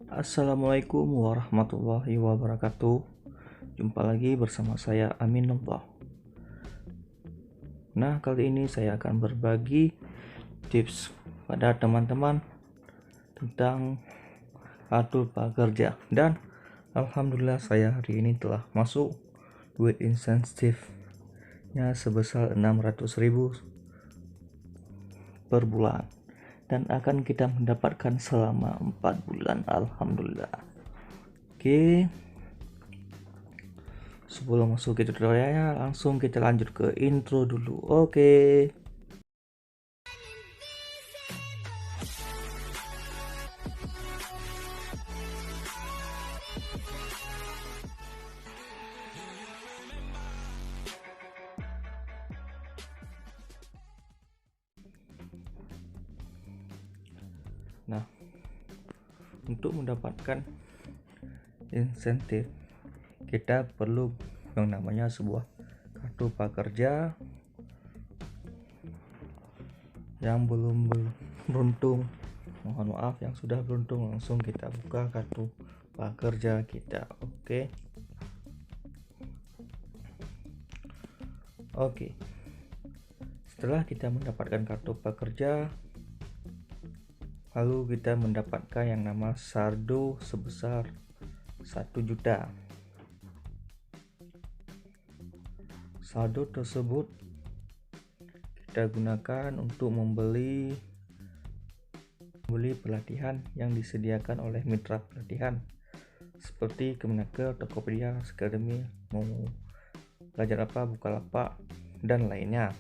Assalamualaikum warahmatullahi wabarakatuh. Jumpa lagi bersama saya Aminullah. Nah, kali ini saya akan berbagi tips pada teman-teman tentang kartu prakerja. Dan alhamdulillah saya hari ini telah masuk duit insentifnya sebesar 600.000 per bulan, dan akan kita mendapatkan selama 4 bulan. Alhamdulillah. Oke, sebelum masuk ke tutorialnya, langsung kita lanjut ke intro dulu. Oke. Nah, untuk mendapatkan insentif, kita perlu yang namanya sebuah kartu prakerja. Yang belum beruntung, mohon maaf. Yang sudah beruntung, langsung kita buka kartu prakerja kita. Oke. Setelah kita mendapatkan kartu prakerja, lalu kita mendapatkan yang nama saldo sebesar 1 juta. Saldo tersebut kita gunakan untuk membeli pelatihan yang disediakan oleh mitra pelatihan seperti Kemenaker, Tokopedia, Akademi, mau belajar apa, Bukalapak, dan lainnya.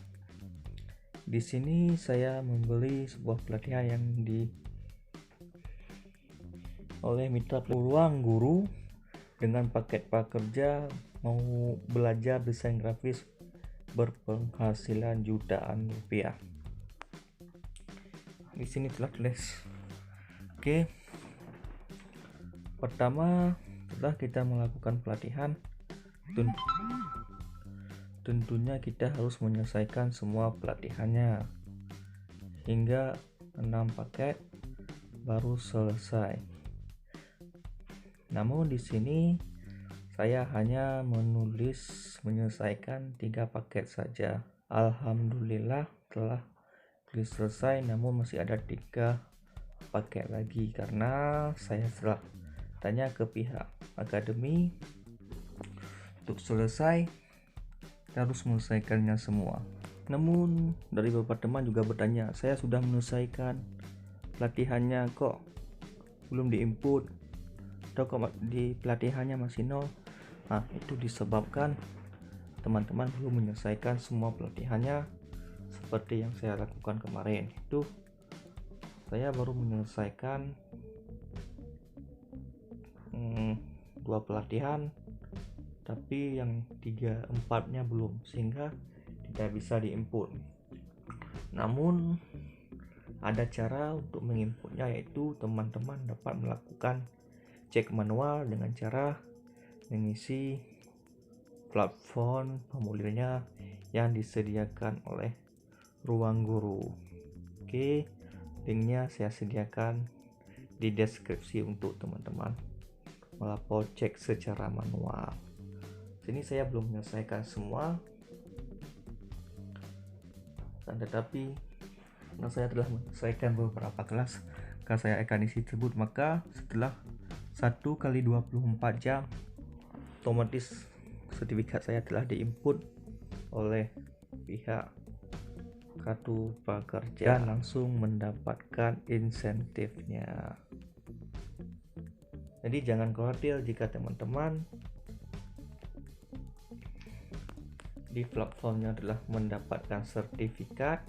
Di sini saya membeli sebuah pelatihan yang oleh mitra Ruang Guru dengan paket prakerja, mau belajar desain grafis berpenghasilan jutaan rupiah. Di sini telah tulis. Oke. Pertama, setelah kita melakukan pelatihan, tentunya kita harus menyelesaikan semua pelatihannya hingga 6 paket baru selesai. Namun di sini saya hanya menyelesaikan 3 paket saja. Alhamdulillah telah selesai, namun masih ada 3 paket lagi karena saya telah tanya ke pihak akademi untuk selesai, harus menyelesaikannya semua. Namun dari beberapa teman juga bertanya, saya sudah menyelesaikan pelatihannya kok belum diinput, atau kok di pelatihannya masih nol. Nah, itu disebabkan teman-teman belum menyelesaikan semua pelatihannya seperti yang saya lakukan kemarin. Itu saya baru menyelesaikan 2 pelatihan, tapi yang 3-4-nya belum, sehingga tidak bisa diinput. Namun ada cara untuk menginputnya, yaitu teman-teman dapat melakukan cek manual dengan cara mengisi platform formulirnya yang disediakan oleh Ruang Guru. Oke, linknya saya sediakan di deskripsi untuk teman-teman melapor cek secara manual. Sini saya belum menyelesaikan semua, tetapi karena saya telah menyelesaikan beberapa kelas saya akan isi tersebut, maka setelah 1 kali 24 jam otomatis sertifikat saya telah diinput oleh pihak kartu prakerja dan langsung mendapatkan insentifnya. Jadi jangan khawatir jika teman-teman di platformnya telah mendapatkan sertifikat,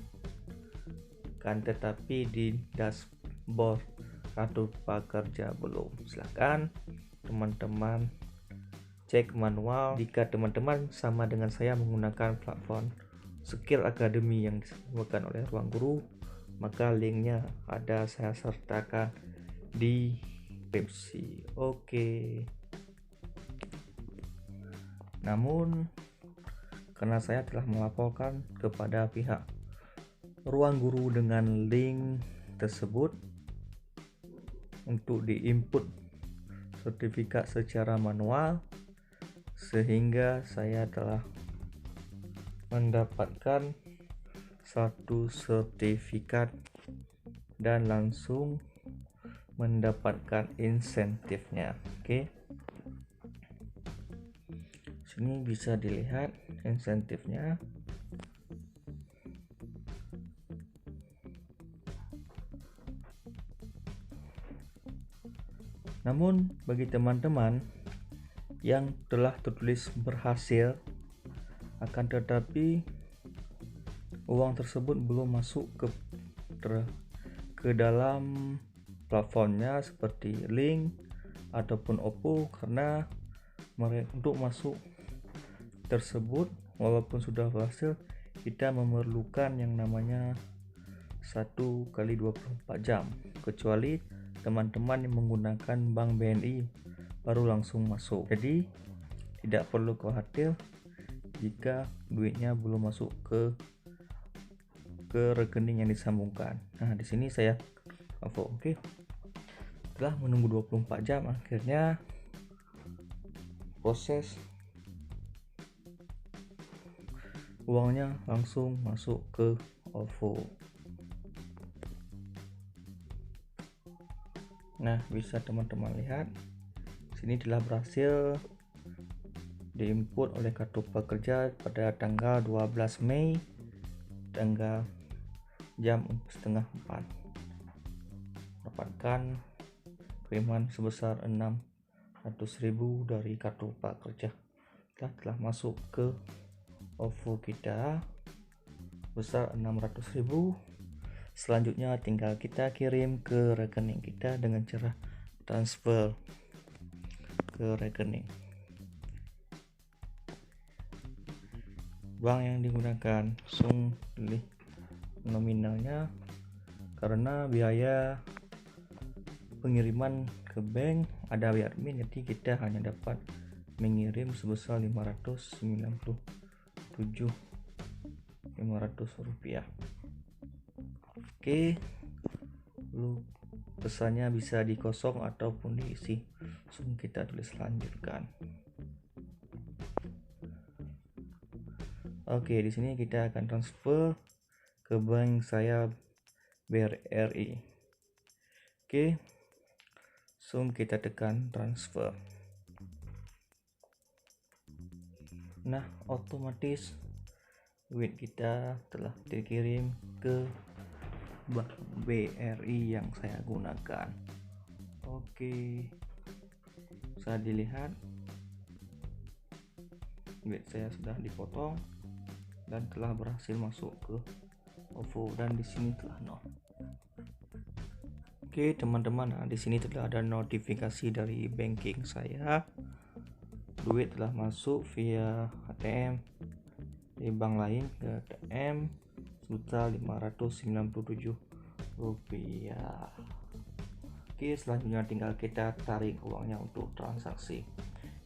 kan tetapi di dashboard kartu prakerja belum. Silakan teman-teman cek manual. Jika teman-teman sama dengan saya menggunakan platform Skill Academy yang disediakan oleh Ruang Guru, maka linknya ada saya sertakan di deskripsi. Oke. Namun karena saya telah melaporkan kepada pihak Ruang Guru dengan link tersebut untuk diinput sertifikat secara manual, sehingga saya telah mendapatkan satu sertifikat dan langsung mendapatkan insentifnya. Oke. Sini bisa dilihat insentifnya. Namun bagi teman-teman yang telah tertulis berhasil, akan tetapi uang tersebut belum masuk ke dalam platformnya seperti Link ataupun Oppo, karena untuk masuk tersebut walaupun sudah berhasil, kita memerlukan yang namanya 1x24 jam, kecuali teman-teman yang menggunakan bank BNI baru langsung masuk. Jadi tidak perlu khawatir jika duitnya belum masuk ke rekening yang disambungkan. Nah, di sini saya oke. Setelah menunggu 24 jam, akhirnya proses uangnya langsung masuk ke OVO. Nah, bisa teman-teman lihat sini telah berhasil diinput oleh kartu pekerja pada tanggal 12 Mei tanggal jam 3:30. Dapatkan kiriman sebesar 600.000 dari kartu prakerja. Telah masuk ke OVO kita besar 600.000. Selanjutnya tinggal kita kirim ke rekening kita dengan cara transfer ke rekening. Bank yang digunakan, langsung pilih nominalnya, karena biaya pengiriman ke bank ada biaya admin, jadi kita hanya dapat mengirim sebesar 597.500 rupiah. Oke, lalu pesannya bisa dikosong ataupun diisi. Langsung kita tulis lanjutkan. Oke, di sini kita akan transfer ke bank saya BRI. Oke, langsung kita tekan transfer. Nah, otomatis duit kita telah dikirim ke bank BRI yang saya gunakan. Oke, bisa dilihat duit saya sudah dipotong dan telah berhasil masuk ke OVO, dan di sini telah nol. Oke teman-teman, nah, di sini telah ada notifikasi dari banking saya, duit telah masuk via ATM di bank lain ke ATM sebesar 597 rupiah. Oke, selanjutnya tinggal kita tarik uangnya untuk transaksi.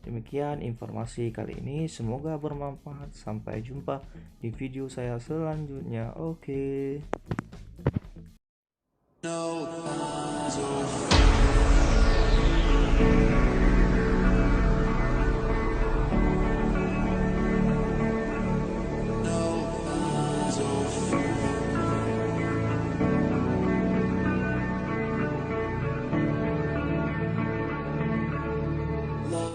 Demikian informasi kali ini, semoga bermanfaat. Sampai jumpa di video saya selanjutnya. Oke.